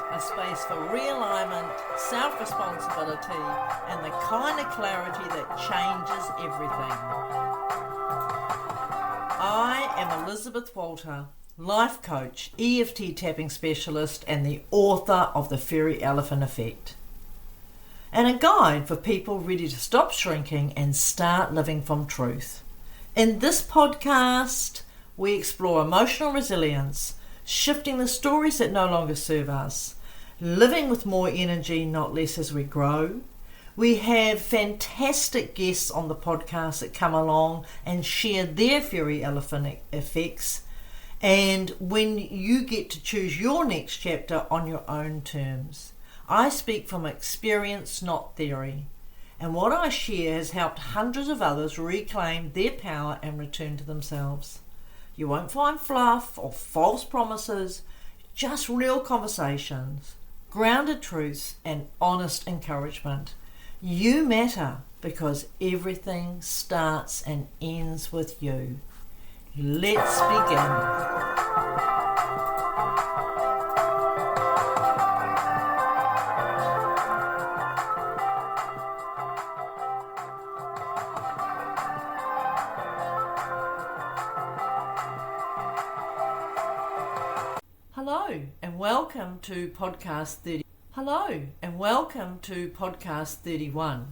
a space for realignment, self-responsibility, and the kind of clarity that changes everything. I am Elizabeth Walter, life coach, EFT tapping specialist, and the author of The Fairy Elephant Effect, and a guide for people ready to stop shrinking and start living from truth. In this podcast, we explore emotional resilience, shifting the stories that no longer serve us, living with more energy, not less, as we grow. We have fantastic guests on the podcast that come along and share their fairy elephant effects, and when you get to choose your next chapter on your own terms. I speak from experience, not theory, and what I share has helped hundreds of others reclaim their power and return to themselves. You won't find fluff or false promises, just real conversations, grounded truths, and honest encouragement. You matter because everything starts and ends with you. Let's begin. Hello and welcome to podcast 30. Hello and welcome to podcast 31.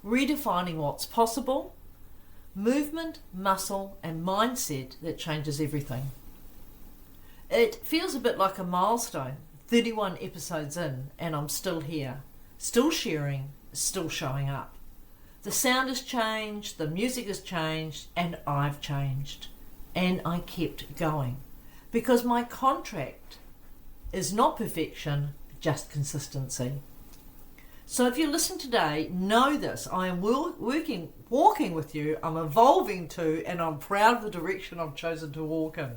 Redefining what's possible, movement, muscle and mindset that changes everything. It feels a bit like a milestone, 31 episodes in, and I'm still here, still sharing, still showing up. The sound has changed, the music has changed, and I've changed. And I kept going. Because my contract is not perfection, just consistency. So if you listen today, know this. I am walking with you, I'm evolving to, and I'm proud of the direction I've chosen to walk in.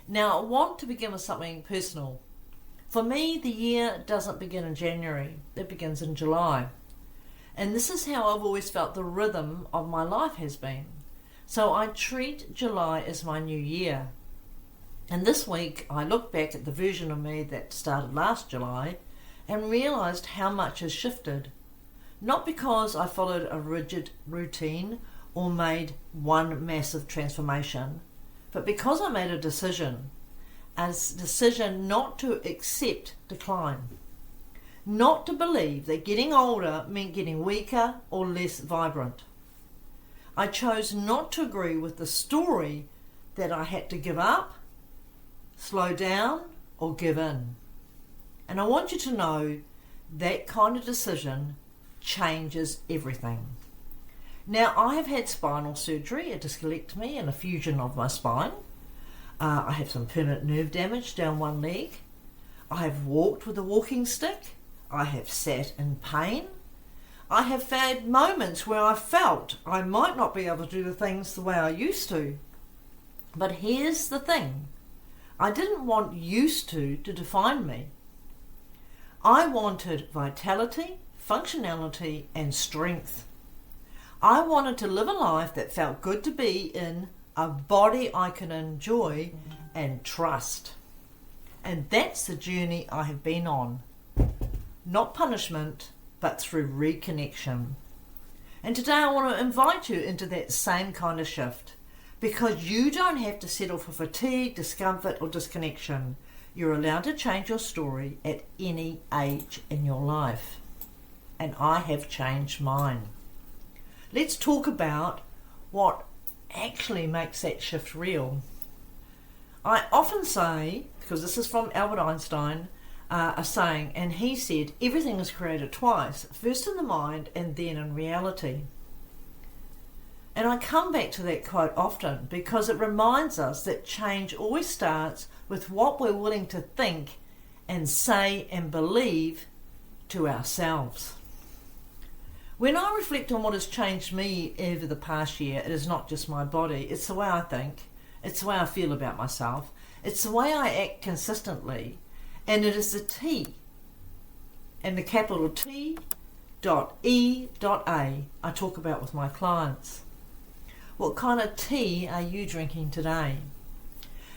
Now, I want to begin with something personal. For me, the year doesn't begin in January, it begins in July. And this is how I've always felt the rhythm of my life has been. So I treat July as my new year. And this week, I looked back at the version of me that started last July and realised how much has shifted. Not because I followed a rigid routine or made one massive transformation, but because I made a decision not to accept decline. Not to believe that getting older meant getting weaker or less vibrant. I chose not to agree with the story that I had to give up, slow down, or give in. And I want you to know that kind of decision changes everything. Now, I have had spinal surgery, a discectomy and a fusion of my spine. I have some permanent nerve damage down one leg. I have walked with a walking stick. I have sat in pain. I have had moments where I felt I might not be able to do the things the way I used to. But here's the thing. I didn't want used to define me. I wanted vitality, functionality, and strength. I wanted to live a life that felt good to be in, a body I can enjoy and trust. And that's the journey I have been on. Not punishment, but through reconnection. And today I want to invite you into that same kind of shift. Because you don't have to settle for fatigue, discomfort, or disconnection. You're allowed to change your story at any age in your life. And I have changed mine. Let's talk about what actually makes that shift real. I often say, because this is from Albert Einstein, a saying, and he said, everything is created twice, first in the mind and then in reality. And I come back to that quote often because it reminds us that change always starts with what we're willing to think and say and believe to ourselves. When I reflect on what has changed me over the past year, it is not just my body, it's the way I think, it's the way I feel about myself, it's the way I act consistently, and it is the T, and the capital T.E.A I talk about with my clients. What kind of tea are you drinking today?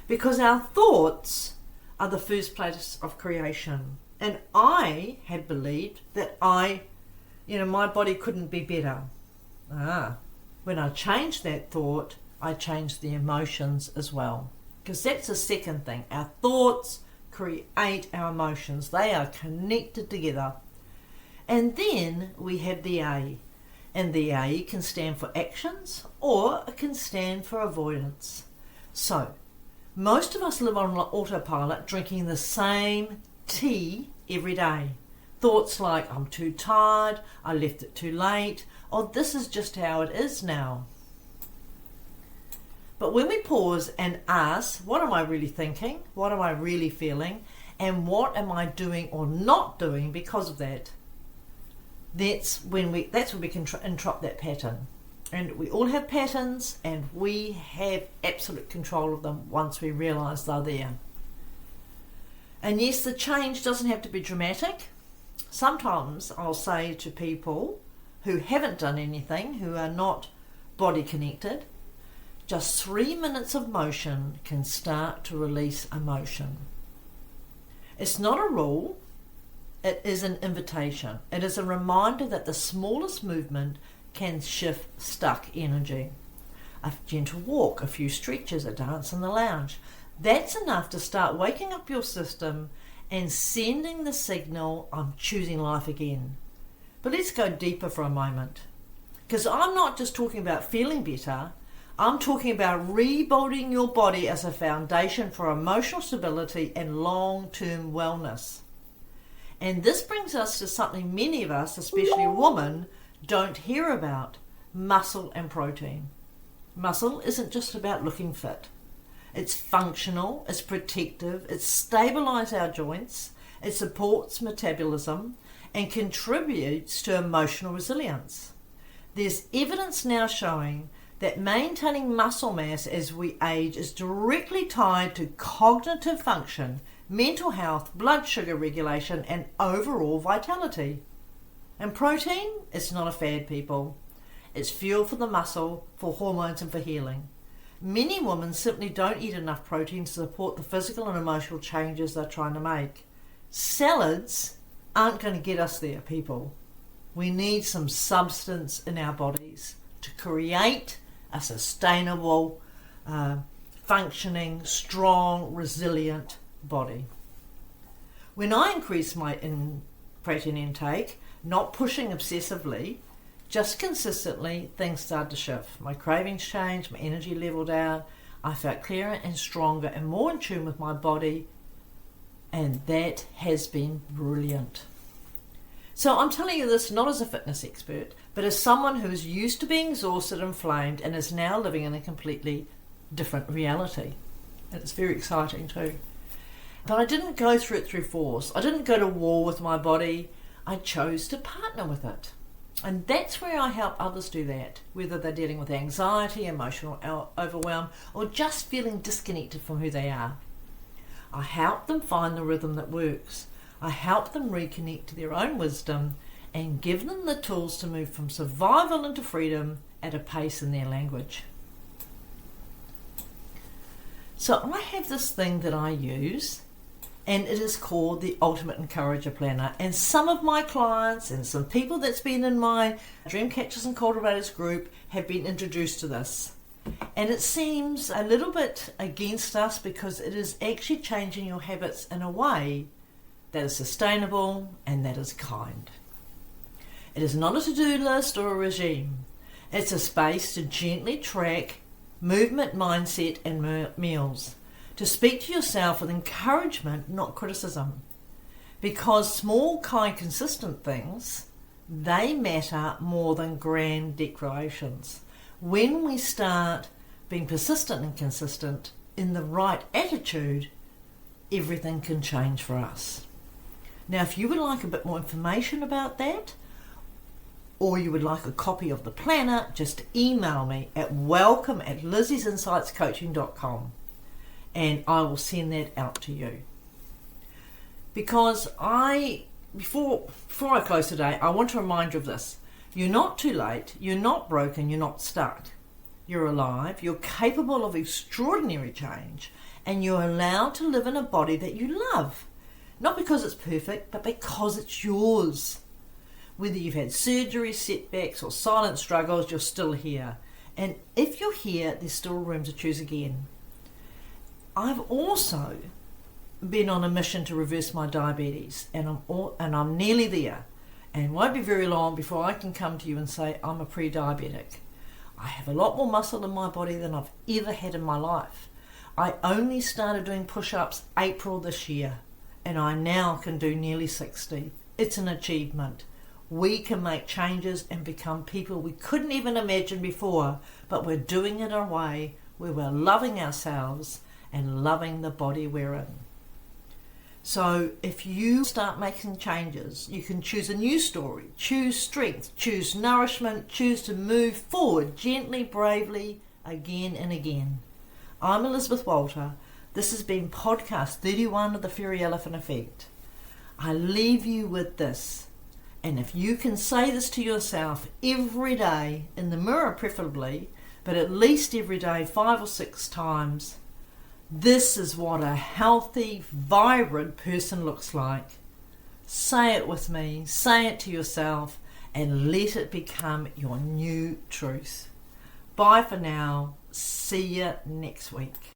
Because our thoughts are the first place of creation. And I had believed that my body couldn't be better. When I changed that thought, I changed the emotions as well. Because that's the second thing. Our thoughts create our emotions. They are connected together. And then we have the A. And the A can stand for actions or it can stand for avoidance. So, most of us live on autopilot, drinking the same tea every day. Thoughts like, I'm too tired, I left it too late, or this is just how it is now. But when we pause and ask, what am I really thinking? What am I really feeling? And what am I doing or not doing because of that? That's when we can interrupt that pattern. And we all have patterns, and we have absolute control of them once we realise they're there. And yes, the change doesn't have to be dramatic. Sometimes I'll say to people who haven't done anything, who are not body connected, just 3 minutes of motion can start to release emotion. It's not a rule, it is an invitation. It is a reminder that the smallest movement can shift stuck energy. A gentle walk, a few stretches, a dance in the lounge. That's enough to start waking up your system and sending the signal, I'm choosing life again. But let's go deeper for a moment. Because I'm not just talking about feeling better, I'm talking about rebuilding your body as a foundation for emotional stability and long-term wellness. And this brings us to something many of us, especially women, don't hear about: muscle and protein. Muscle isn't just about looking fit. It's functional, it's protective, it stabilises our joints, it supports metabolism and contributes to emotional resilience. There's evidence now showing that maintaining muscle mass as we age is directly tied to cognitive function, mental health, blood sugar regulation and overall vitality. And protein, it's not a fad, people. It's fuel for the muscle, for hormones and for healing. Many women simply don't eat enough protein to support the physical and emotional changes they're trying to make. Salads aren't going to get us there, people. We need some substance in our bodies to create a sustainable, functioning, strong, resilient body. When I increase my protein intake, not pushing obsessively, just consistently, things started to shift. My cravings changed, my energy leveled out, I felt clearer and stronger and more in tune with my body, and that has been brilliant. So I'm telling you this not as a fitness expert, but as someone who is used to being exhausted and inflamed and is now living in a completely different reality. And it's very exciting too. But I didn't go through it through force. I didn't go to war with my body. I chose to partner with it. And that's where I help others do that, whether they're dealing with anxiety, emotional overwhelm, or just feeling disconnected from who they are. I help them find the rhythm that works. I help them reconnect to their own wisdom and give them the tools to move from survival into freedom at a pace in their language. So I have this thing that I use, and it is called the Ultimate Encourager Planner. And some of my clients and some people that's been in my Dream Catchers and Cultivators group have been introduced to this. And it seems a little bit against us because it is actually changing your habits in a way that is sustainable and that is kind. It is not a to-do list or a regime. It's a space to gently track movement, mindset and meals. To speak to yourself with encouragement, not criticism. Because small, kind, consistent things, they matter more than grand declarations. When we start being persistent and consistent in the right attitude, everything can change for us. Now, if you would like a bit more information about that, or you would like a copy of the planner, just email me at welcome@lizziesinsightscoaching.com. and I will send that out to you. Because before I close today, I want to remind you of this. You're not too late, you're not broken, you're not stuck. You're alive, you're capable of extraordinary change, and you're allowed to live in a body that you love. Not because it's perfect, but because it's yours. Whether you've had surgery, setbacks, or silent struggles, you're still here. And if you're here, there's still room to choose again. I've also been on a mission to reverse my diabetes, and I'm nearly there. And it won't be very long before I can come to you and say I'm a pre-diabetic. I have a lot more muscle in my body than I've ever had in my life. I only started doing push-ups April this year, and I now can do nearly 60. It's an achievement. We can make changes and become people we couldn't even imagine before, but we're doing it in a way where we're loving ourselves and loving the body we're in. So if you start making changes, you can choose a new story, choose strength, choose nourishment, choose to move forward gently, bravely, again and again. I'm Elizabeth Walter. This has been podcast 31 of the Fairy Elephant Effect. I leave you with this. And if you can say this to yourself every day, in the mirror preferably, but at least every day 5 or 6 times, this is what a healthy, vibrant person looks like. Say it with me, say it to yourself, and let it become your new truth. Bye for now. See you next week.